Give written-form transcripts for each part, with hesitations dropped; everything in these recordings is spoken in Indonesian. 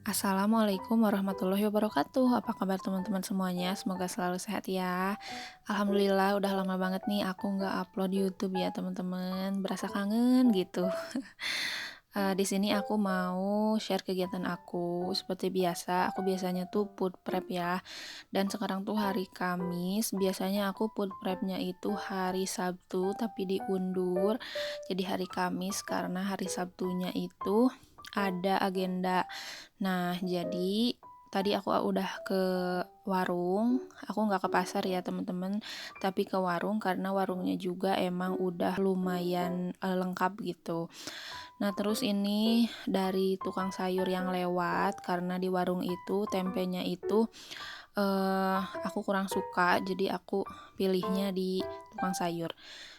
Assalamualaikum warahmatullahi wabarakatuh. Apa kabar teman-teman semuanya? Semoga selalu sehat ya. Alhamdulillah udah lama banget nih aku nggak upload YouTube ya teman-teman. Berasa kangen gitu. Di sini aku mau share kegiatan aku. Seperti biasa, aku biasanya tuh food prep ya. Dan sekarang tuh hari Kamis. Biasanya aku food prepnya itu hari Sabtu tapi diundur. Jadi hari Kamis karena hari Sabtunya itu ada agenda. Nah, jadi tadi aku udah ke warung, aku nggak ke pasar ya teman-teman, tapi ke warung karena warungnya juga emang udah lumayan lengkap gitu. Nah, terus ini dari tukang sayur yang lewat karena di warung itu tempenya itu aku kurang suka, jadi aku pilihnya di tukang sayur.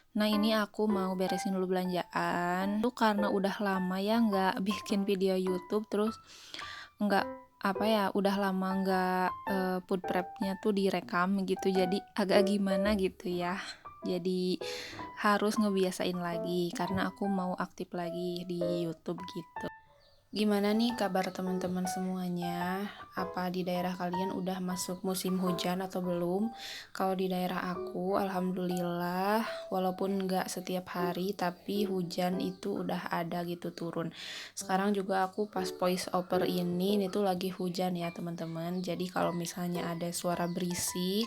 Nah, ini aku mau beresin dulu belanjaan. Tuh karena udah lama ya nggak bikin video YouTube, terus nggak apa ya, udah lama nggak food prepnya tuh direkam gitu, jadi agak gimana gitu ya. Jadi harus ngebiasain lagi karena aku mau aktif lagi di YouTube gitu. Gimana nih kabar teman-teman semuanya? Apa di daerah kalian udah masuk musim hujan atau belum? Kalau di daerah aku, alhamdulillah, walaupun nggak setiap hari, tapi hujan itu udah ada gitu turun. Sekarang juga aku pas voice over ini tuh lagi hujan ya teman-teman. Jadi kalau misalnya ada suara berisik,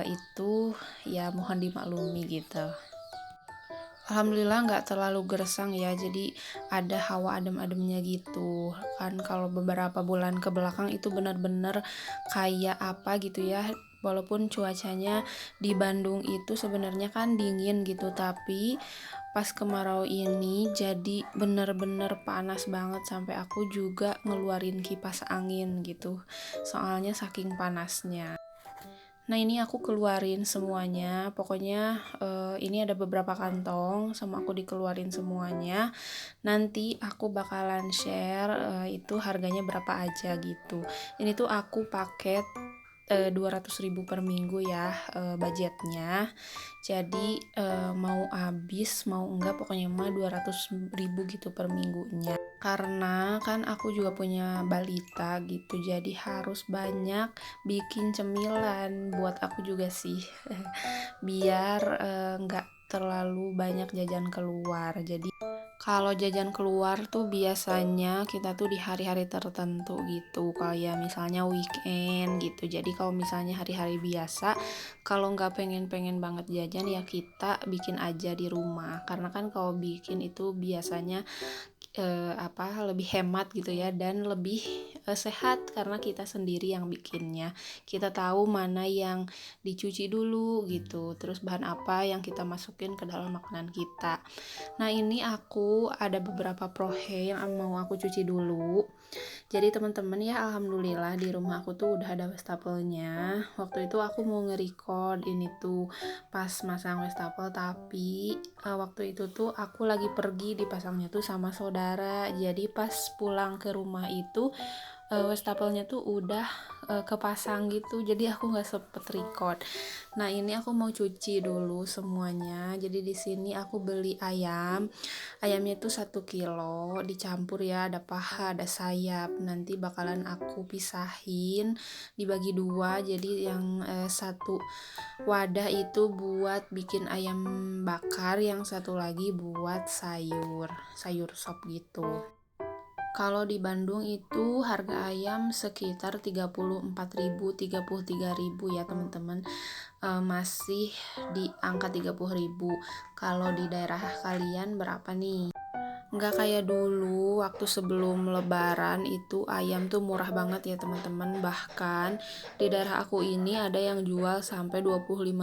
itu ya mohon dimaklumi gitu. Alhamdulillah nggak terlalu gersang ya, jadi ada hawa adem-ademnya gitu kan. Kalau beberapa bulan ke belakang itu benar-benar kayak apa gitu ya, walaupun cuacanya di Bandung itu sebenarnya kan dingin gitu, tapi pas kemarau ini jadi bener-bener panas banget sampai aku juga ngeluarin kipas angin gitu, soalnya saking panasnya. Nah, ini aku keluarin semuanya. Pokoknya ini ada beberapa kantong sama aku dikeluarin semuanya. Nanti aku bakalan share itu harganya berapa aja gitu. Ini tuh aku paket 200.000 per minggu ya budgetnya. Jadi mau habis mau enggak pokoknya mah 200.000 gitu per minggunya. Karena kan aku juga punya balita gitu, jadi harus banyak bikin cemilan buat aku juga sih. Biar nggak terlalu banyak jajan keluar. Jadi kalau jajan keluar tuh biasanya kita tuh di hari-hari tertentu gitu, kayak misalnya weekend gitu. Jadi kalau misalnya hari-hari biasa, kalau nggak pengen-pengen banget jajan ya kita bikin aja di rumah. Karena kan kalau bikin itu biasanya lebih hemat gitu ya, dan lebih sehat karena kita sendiri yang bikinnya. Kita tahu mana yang dicuci dulu gitu, terus bahan apa yang kita masukin ke dalam makanan kita. Nah, ini aku ada beberapa prohe yang mau aku cuci dulu. Jadi teman-teman ya, alhamdulillah di rumah aku tuh udah ada wastafelnya. Waktu itu aku mau nge-record ini tuh pas masang wastafel, tapi waktu itu tuh aku lagi pergi dipasangnya tuh sama saudara. Jadi pas pulang ke rumah itu wastafelnya tuh udah kepasang gitu, jadi aku nggak sempet record. Nah, ini aku mau cuci dulu semuanya. Jadi di sini aku beli ayamnya itu 1 kilo dicampur ya, ada paha ada sayap. Nanti bakalan aku pisahin dibagi dua, jadi yang satu wadah itu buat bikin ayam bakar, yang satu lagi buat sayur sop gitu. Kalau di Bandung itu harga ayam sekitar 34.000, 33.000 ya teman-teman. Masih di angka 30.000. Kalau di daerah kalian berapa nih? Nggak kayak dulu waktu sebelum lebaran itu ayam tuh murah banget ya teman-teman. Bahkan di daerah aku ini ada yang jual sampai 25.000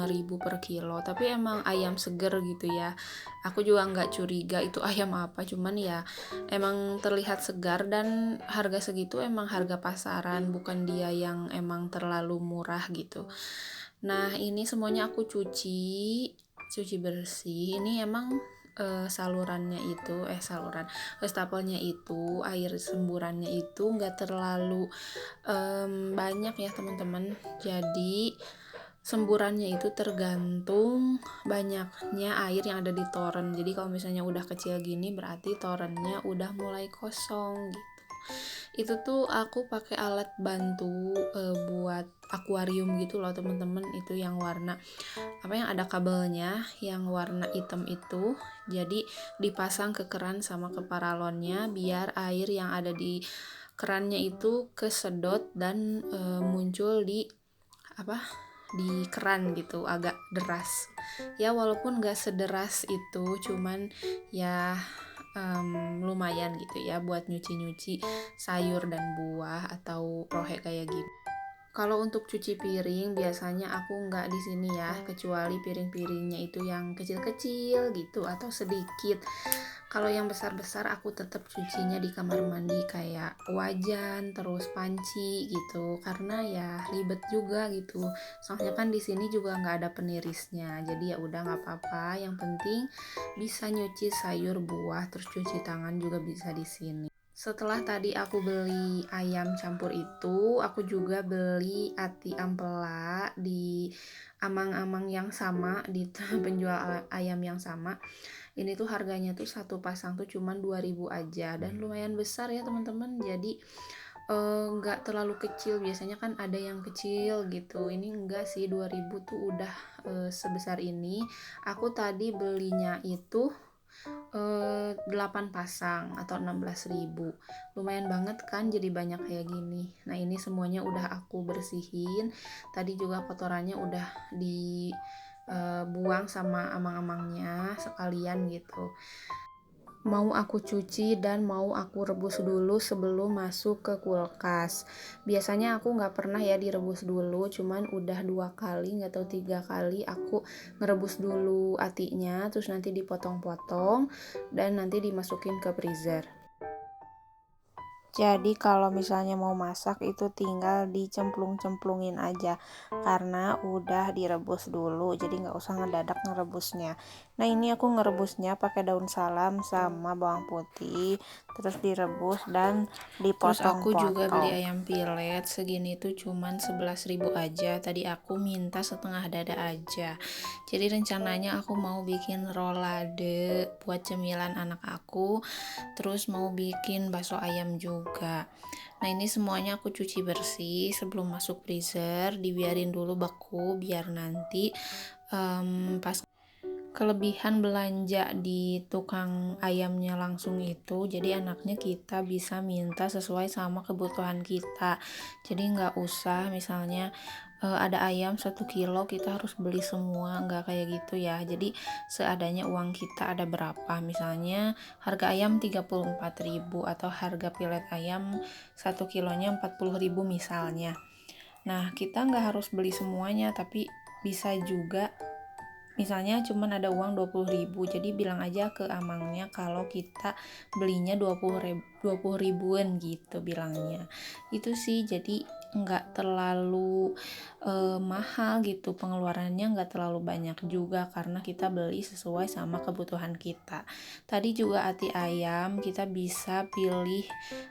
per kilo. Tapi emang ayam seger gitu ya. Aku juga nggak curiga itu ayam apa. Cuman ya emang terlihat segar, dan harga segitu emang harga pasaran. Bukan dia yang emang terlalu murah gitu. Nah, ini semuanya aku cuci bersih. Ini emang saluran wastafel itu air semburannya itu nggak terlalu banyak ya teman-teman. Jadi semburannya itu tergantung banyaknya air yang ada di toren. Jadi kalau misalnya udah kecil gini berarti torennya udah mulai kosong gitu. Itu tuh aku pakai alat bantu buat akuarium gitu loh teman-teman, itu yang warna apa, yang ada kabelnya yang warna hitam itu. Jadi dipasang ke keran sama ke paralonnya biar air yang ada di kerannya itu kesedot dan muncul di apa, di keran gitu, agak deras ya, walaupun gak sederas itu, cuman ya lumayan gitu ya buat nyuci-nyuci sayur dan buah atau rohe kayak gitu. Kalau untuk cuci piring biasanya aku nggak di sini ya, kecuali piring-piringnya itu yang kecil-kecil gitu atau sedikit. Kalau yang besar-besar aku tetap cucinya di kamar mandi kayak wajan, terus panci gitu. Karena ya ribet juga gitu. Soalnya kan di sini juga nggak ada penirisnya. Jadi ya udah nggak apa-apa. Yang penting bisa nyuci sayur, buah, terus cuci tangan juga bisa di sini. Setelah tadi aku beli ayam campur itu, aku juga beli ati ampela di amang-amang yang sama, di penjual ayam yang sama. Ini tuh harganya tuh satu pasang tuh cuman 2.000 aja dan lumayan besar ya teman-teman. Jadi nggak terlalu kecil, biasanya kan ada yang kecil gitu. Ini enggak sih, 2.000 tuh udah sebesar ini. Aku tadi belinya itu 8 pasang atau 16.000. Lumayan banget kan, jadi banyak kayak gini. Nah ini semuanya udah aku bersihin. Tadi juga kotorannya udah dibuang sama amang-amangnya sekalian gitu. Mau aku cuci dan mau aku rebus dulu sebelum masuk ke kulkas. Biasanya aku nggak pernah ya direbus dulu, cuman udah 2 kali nggak tahu 3 kali aku ngerebus dulu atinya, terus nanti dipotong-potong dan nanti dimasukin ke freezer. Jadi kalau misalnya mau masak itu tinggal dicemplung-cemplungin aja karena udah direbus dulu, jadi nggak usah ngedadak ngerebusnya. Nah ini aku ngerebusnya pakai daun salam sama bawang putih, terus direbus dan Terus aku juga beli dipotong-potong. ayam pilet segini tuh cuman 11.000 aja. Tadi aku minta setengah dada aja. Jadi rencananya aku mau bikin rolade buat cemilan anak aku, terus mau bikin bakso ayam juga. Nah ini semuanya aku cuci bersih sebelum masuk freezer, dibiarin dulu beku biar nanti pas kelebihan belanja di tukang ayamnya langsung itu, jadi anaknya kita bisa minta sesuai sama kebutuhan kita. Jadi nggak usah misalnya ada ayam 1 kilo kita harus beli semua, nggak kayak gitu ya. Jadi seadanya uang kita ada berapa, misalnya harga ayam 34.000 atau harga pilet ayam 1 kilonya 40.000 misalnya. Nah kita nggak harus beli semuanya, tapi bisa juga misalnya cuman ada uang 20.000, jadi bilang aja ke amangnya kalau kita belinya 20 ribuan gitu bilangnya. Itu sih, jadi nggak terlalu mahal gitu, pengeluarannya nggak terlalu banyak juga karena kita beli sesuai sama kebutuhan kita. Tadi juga ati ayam kita bisa pilih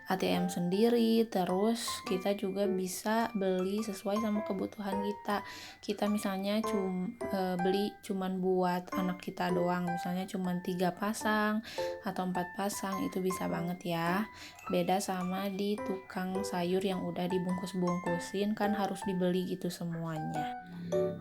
ati ayam sendiri, terus kita juga bisa beli sesuai sama kebutuhan kita. Kita misalnya beli cuman buat anak kita doang, misalnya cuman 3 pasang atau 4 pasang, itu bisa banget ya. Beda sama di tukang sayur yang udah dibungkus-bungkusin, kan harus dibeli gitu semuanya.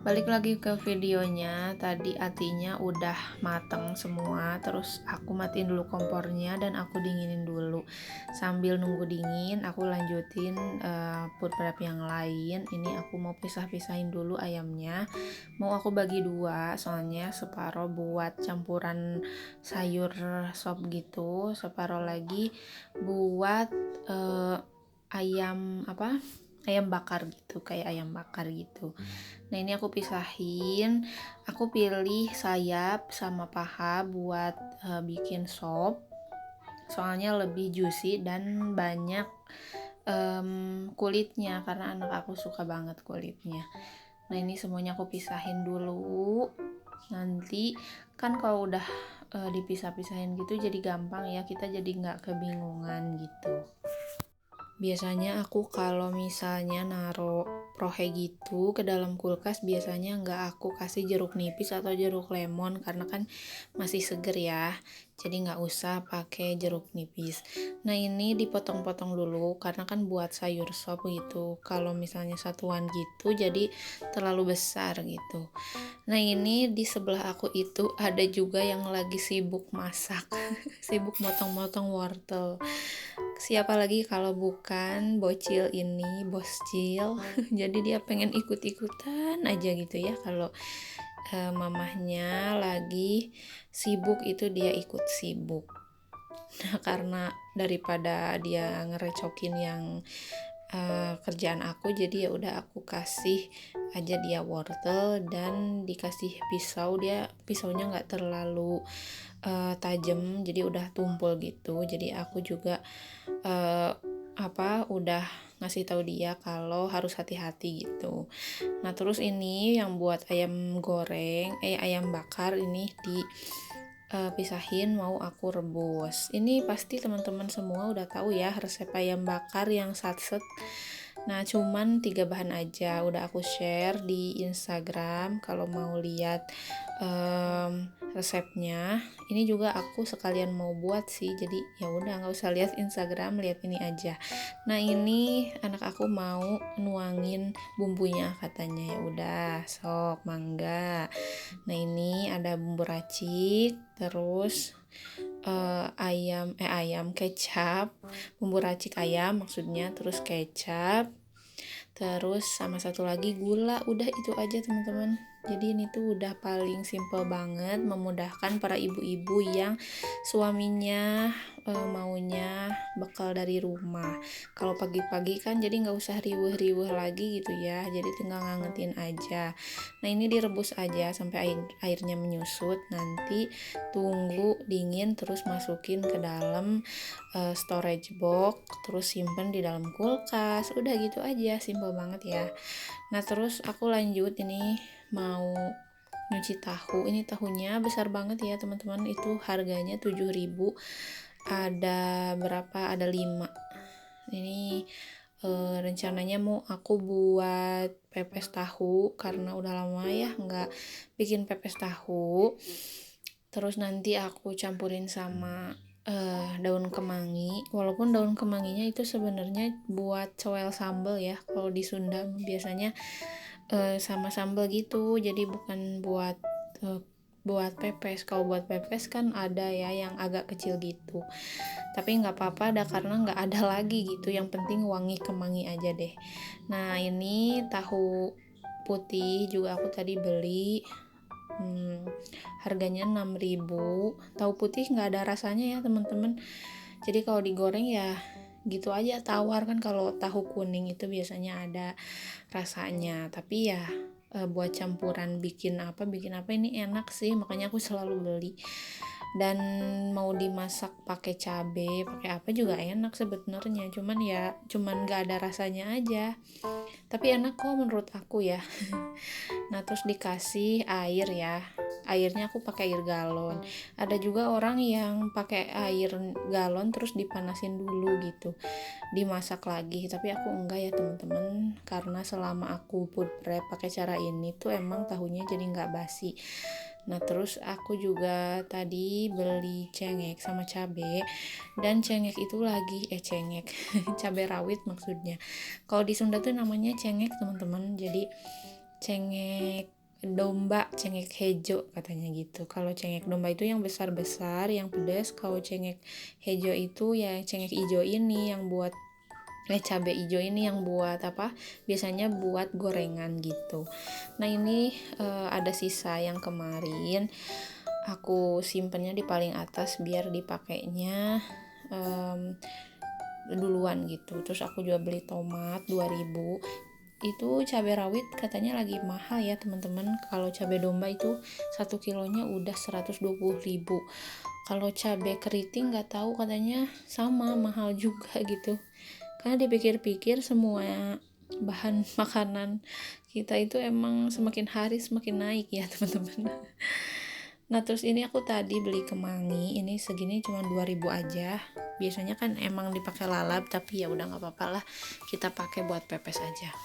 Balik lagi ke videonya, tadi atinya udah mateng semua, terus aku matiin dulu kompornya dan aku dinginin dulu. Sambil nunggu dingin aku lanjutin food prep yang lain. Ini aku mau pisah-pisahin dulu ayamnya, mau aku bagi 2, soalnya separuh buat campuran sayur sop gitu, separuh lagi buat ayam bakar gitu, kayak ayam bakar gitu. Nah ini aku pisahin, aku pilih sayap sama paha buat bikin sop, soalnya lebih juicy dan banyak kulitnya karena anak aku suka banget kulitnya. Nah ini semuanya aku pisahin dulu. Nanti kan kalau udah dipisah-pisahin gitu jadi gampang ya, kita jadi nggak kebingungan gitu. Biasanya aku kalau misalnya naro rohe gitu ke dalam kulkas, biasanya nggak aku kasih jeruk nipis atau jeruk lemon karena kan masih seger ya. jadi nggak usah pakai jeruk nipis. Nah ini dipotong-potong dulu karena kan buat sayur sop gitu, kalau misalnya satuan gitu jadi terlalu besar gitu. Nah ini di sebelah aku itu ada juga yang lagi sibuk masak sibuk motong-motong wortel. Siapa lagi kalau bukan bocil ini, boscil. Jadi dia pengen ikut-ikutan aja gitu ya kalau mamahnya lagi sibuk itu dia ikut sibuk. Nah karena daripada dia ngerecokin yang kerjaan aku, jadi ya udah aku kasih aja dia wortel dan dikasih pisau. Dia pisaunya nggak terlalu tajam, jadi udah tumpul gitu. Jadi aku juga udah ngasih tahu dia kalau harus hati-hati gitu. Nah terus ini yang buat ayam goreng, ayam bakar ini pisahin mau aku rebus. Ini pasti teman-teman semua udah tahu ya resep ayam bakar yang satset. Nah cuman 3 bahan aja udah aku share di Instagram kalau mau lihat resepnya. Ini juga aku sekalian mau buat sih, jadi ya udah nggak usah lihat Instagram, lihat ini aja. Nah ini anak aku mau nuangin bumbunya katanya, ya udah sok mangga. Nah ini ada bumbu racik, terus ayam kecap, bumbu racik ayam maksudnya, terus kecap, terus sama satu lagi gula. Udah itu aja teman-teman. Jadi ini tuh udah paling simple banget, memudahkan para ibu-ibu yang suaminya maunya bekal dari rumah. Kalau pagi-pagi kan jadi nggak usah riweh-riweh lagi gitu ya, jadi tinggal ngangetin aja. Nah ini direbus aja sampai airnya menyusut, nanti tunggu dingin terus masukin ke dalam storage box, terus simpen di dalam kulkas. Udah gitu aja, simple banget ya. Nah terus aku lanjut ini mau nyuci tahu. Ini tahunya besar banget ya teman-teman, itu harganya 7.000. Ada berapa? Ada 5. Ini rencananya mau aku buat pepes tahu karena udah lama ya nggak bikin pepes tahu. Terus nanti aku campurin sama daun kemangi. Walaupun daun kemanginya itu sebenarnya buat cowel sambal ya, kalau di Sunda biasanya sama sambal gitu, jadi bukan buat pepes. Kalau buat pepes kan ada ya yang agak kecil gitu, tapi nggak apa-apa dah karena nggak ada lagi gitu, yang penting wangi kemangi aja deh. Nah ini tahu putih juga aku tadi beli, harganya 6.000. Tahu putih nggak ada rasanya ya teman-teman, jadi kalau digoreng ya gitu aja tawar kan. Kalau tahu kuning itu biasanya ada rasanya, tapi ya buat campuran bikin apa ini enak sih, makanya aku selalu beli. Dan mau dimasak pakai cabe, pakai apa juga enak sebenarnya, cuman nggak ada rasanya aja, tapi enak kok menurut aku ya. Nah terus dikasih air ya, airnya aku pakai air galon. Ada juga orang yang pakai air galon terus dipanasin dulu gitu, dimasak lagi, tapi aku enggak ya teman-teman, karena selama aku food prep pakai cara ini tuh emang tahunya jadi nggak basi. Nah terus aku juga tadi beli cengek sama cabe, dan cengek itu lagi cengek cabe rawit maksudnya. Kalau di Sunda tuh namanya cengek teman-teman, jadi cengek domba, cengek hejo katanya gitu. Kalau cengek domba itu yang besar-besar, yang pedas. Kalau cengek hejo itu ya cengek ijo ini yang buat cabai hijau ini yang buat apa? Biasanya buat gorengan gitu. Nah ini ada sisa yang kemarin aku simpennya di paling atas biar dipakainya duluan gitu. Terus aku juga beli tomat 2.000. Itu cabai rawit katanya lagi mahal ya teman-teman. Kalau cabai domba itu 1 kilonya udah 120.000. Kalau cabai keriting nggak tahu, katanya sama mahal juga gitu. Karena dipikir-pikir semua bahan makanan kita itu emang semakin hari semakin naik ya teman-teman. Nah terus ini aku tadi beli kemangi, ini segini cuma 2.000 aja. Biasanya kan emang dipakai lalap, tapi ya udah nggak apa-apa lah, kita pakai buat pepes aja.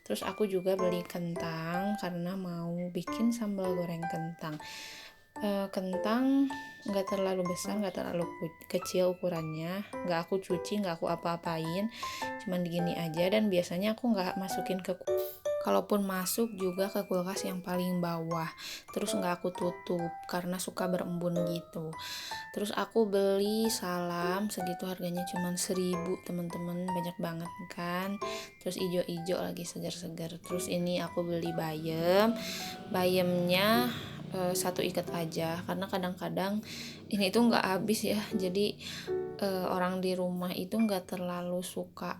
Terus aku juga beli kentang karena mau bikin sambal goreng kentang. Kentang nggak terlalu besar, nggak terlalu kecil ukurannya, nggak aku cuci, nggak aku apa-apain, cuman digini aja. Dan biasanya aku nggak masukin ke, kalaupun masuk juga ke kulkas yang paling bawah, terus nggak aku tutup karena suka berembun gitu. Terus aku beli salam segitu, harganya cuman 1.000 teman-teman, banyak banget kan. Terus ijo-ijo lagi, segar-segar. Terus ini aku beli bayamnya satu ikat aja karena kadang-kadang ini tuh nggak habis ya. Jadi orang di rumah itu nggak terlalu suka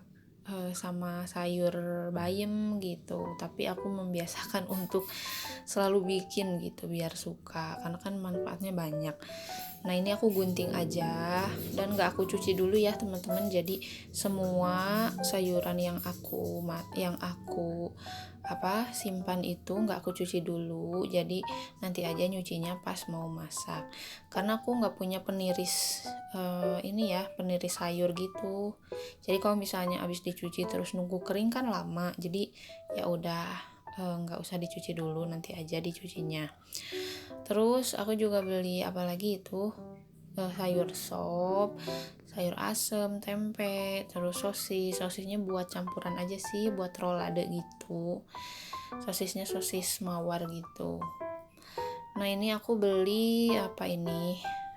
sama sayur bayam gitu, tapi aku membiasakan untuk selalu bikin gitu biar suka, karena kan manfaatnya banyak. Nah ini aku gunting aja dan gak aku cuci dulu ya teman-teman. Jadi semua sayuran yang aku simpan itu nggak aku cuci dulu, jadi nanti aja nyucinya pas mau masak. Karena aku nggak punya peniris peniris sayur gitu. Jadi kalau misalnya habis dicuci terus nunggu kering kan lama, jadi ya udah nggak usah dicuci dulu, nanti aja dicucinya. Terus aku juga beli apalagi itu sayur sop, sayur asem, tempe, terus sosisnya buat campuran aja sih, buat rolade gitu. Sosisnya sosis mawar gitu. Nah ini aku beli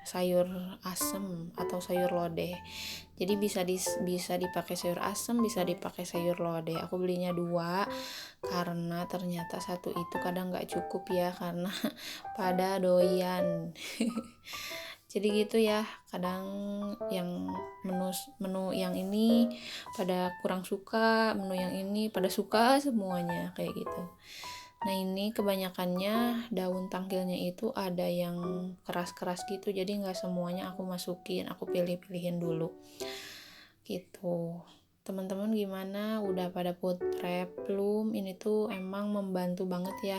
sayur asem atau sayur lodeh. Jadi bisa dipakai sayur asem, bisa dipakai sayur lodeh. Aku belinya 2 karena ternyata satu itu kadang nggak cukup ya, karena pada doyan. Jadi gitu ya, kadang yang menu yang ini pada kurang suka, menu yang ini pada suka, semuanya kayak gitu. Nah ini kebanyakannya daun tangkilnya itu ada yang keras-keras gitu, jadi nggak semuanya aku masukin, aku pilih-pilihin dulu gitu. Teman-teman gimana, udah pada food prep belum? Ini tuh emang membantu banget ya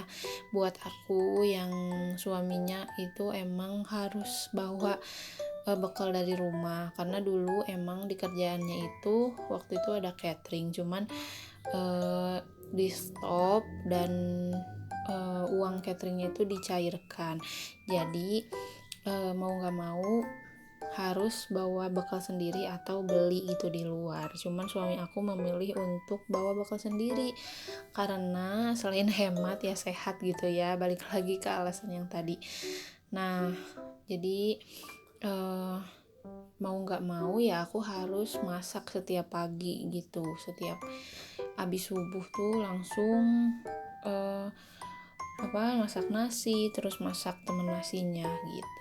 buat aku yang suaminya itu emang harus bawa bekal dari rumah, karena dulu emang di kerjaannya itu waktu itu ada catering, cuman di stop dan uang cateringnya itu dicairkan. Jadi mau nggak mau harus bawa bekal sendiri atau beli gitu di luar. Cuman suami aku memilih untuk bawa bekal sendiri karena selain hemat ya sehat gitu ya, balik lagi ke alasan yang tadi. Nah jadi mau nggak mau ya aku harus masak setiap pagi gitu, setiap abis subuh tuh langsung masak nasi, terus masak temen nasinya gitu.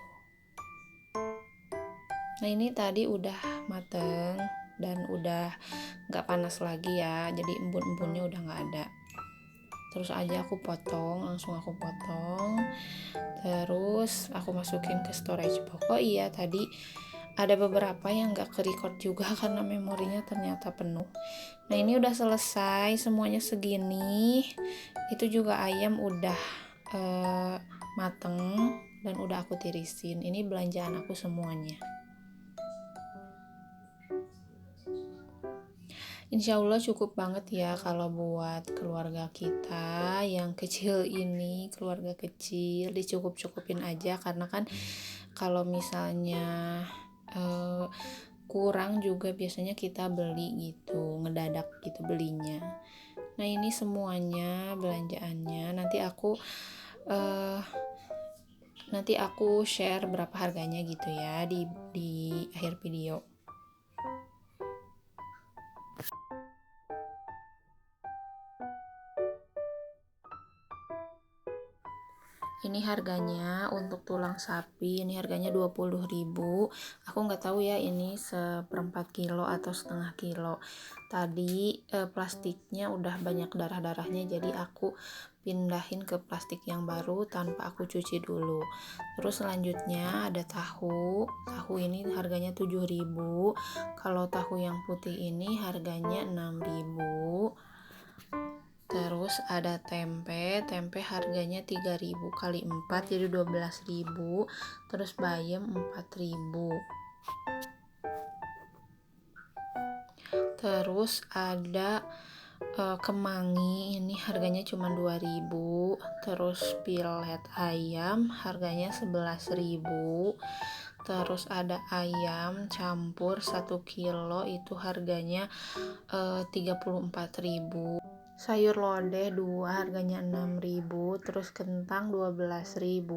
Nah ini tadi udah mateng dan udah gak panas lagi ya, jadi embun-embunnya udah gak ada. Terus aja langsung aku potong, terus aku masukin ke storage box. Oh iya, tadi ada beberapa yang gak ke-record juga karena memorinya ternyata penuh. Nah ini udah selesai semuanya segini. Itu juga ayam udah mateng dan udah aku tirisin. Ini belanjaan aku semuanya. Insya Allah cukup banget ya kalau buat keluarga kita yang kecil ini, keluarga kecil, dicukup-cukupin aja, karena kan kalau misalnya kurang juga biasanya kita beli gitu, ngedadak gitu belinya. Nah ini semuanya belanjaannya, nanti aku share berapa harganya gitu ya di akhir video. Ini harganya untuk tulang sapi, ini harganya 20.000. Aku nggak tahu ya ini 1/4 kilo atau setengah kilo. Tadi plastiknya udah banyak darah-darahnya, jadi aku pindahin ke plastik yang baru tanpa aku cuci dulu. Terus selanjutnya ada tahu ini harganya 7.000. Kalau tahu yang putih ini harganya 6.000. Terus ada tempe harganya 3.000 kali 4 jadi 12.000. Terus bayam 4.000. Terus ada Kemangi ini harganya cuma 2.000, terus pilet ayam harganya 11.000, terus ada ayam campur 1 kilo itu harganya 34.000. Sayur lodeh 2 harganya 6.000, terus kentang 12.000,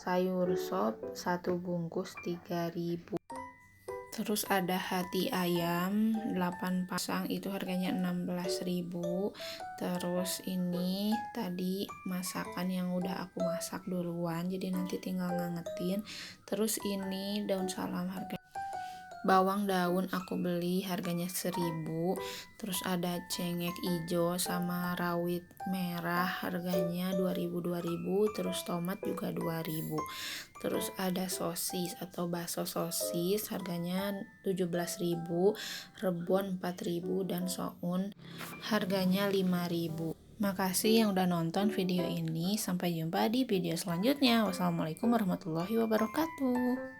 sayur sop 1 bungkus 3.000. Terus ada hati ayam 8 pasang itu harganya 16.000. Terus ini tadi masakan yang udah aku masak duluan, jadi nanti tinggal ngangetin. Terus ini daun salam harga bawang daun aku beli harganya 1.000. Terus ada cengek ijo sama rawit merah harganya 2.000. Terus tomat juga 2.000. Terus ada sosis atau bakso sosis harganya 17.000, rebon 4.000, dan soun harganya 5.000. Makasih yang udah nonton video ini. Sampai jumpa di video selanjutnya. Wassalamualaikum warahmatullahi wabarakatuh.